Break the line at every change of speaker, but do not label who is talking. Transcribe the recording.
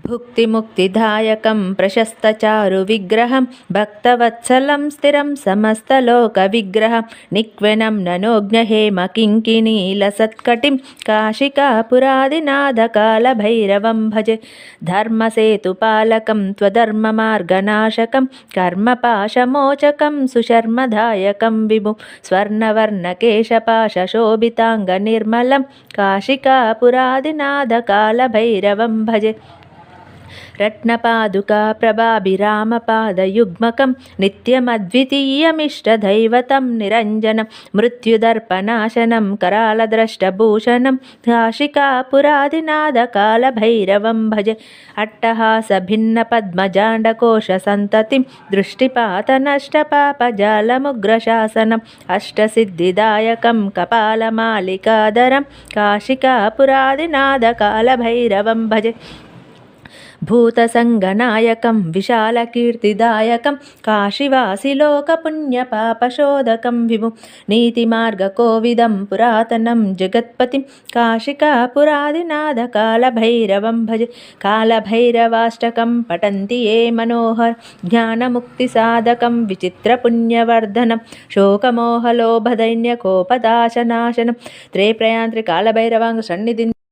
भुक्तिमुक्तिदायकं प्रशस्तचारुविग्रहं भक्तवत्सलं स्थिरं समस्तलोकविग्रहं निक्वेनं ननोज्ञहेमकिङ्किणीलसत्कटिं काशिकापुरादिनाथकालभैरवं भजे। धर्मसेतुपालकं त्वधर्ममार्गनाशकं कर्मपाशमोचकं सुशर्मदायकं विभुं स्वर्णवर्णकेशपाशशोभिताङ्गनिर्मलं काशिकापुरादिनाथकालभैरवं भजे। रत्नपादुका प्रभाभिरामपादयुग्मकं नित्यमद्वितीयमिष्टदैवतं निरञ्जनं मृत्युदर्पनाशनं करालद्रष्टभूषणं काशिकापुरादिनाथकालभैरवं भजे। अट्टहासभिन्नपद्मजाण्डकोशसन्ततिं दृष्टिपातनष्टपापजालमुग्रशासनम् अष्टसिद्धिदायकं कपालमालिकाधरं काशिकापुरादिनाथकालभैरवं भजे। भूतसङ्गनायकं विशालकीर्तिदायकं काशीवासिलोकपुण्यपापशोधकं विभुं नीतिमार्गकोविदं पुरातनं जगत्पतिं काशिकापुरादिनाथकालभैरवं भजे। कालभैरवाष्टकं पठन्ति ये मनोहर ज्ञानमुक्तिसाधकं विचित्रपुण्यवर्धनं शोकमोहलोभदैन्यकोपदाशनाशनं त्रयप्रयान्त्रिकालभैरवाङ्गसन्निधिं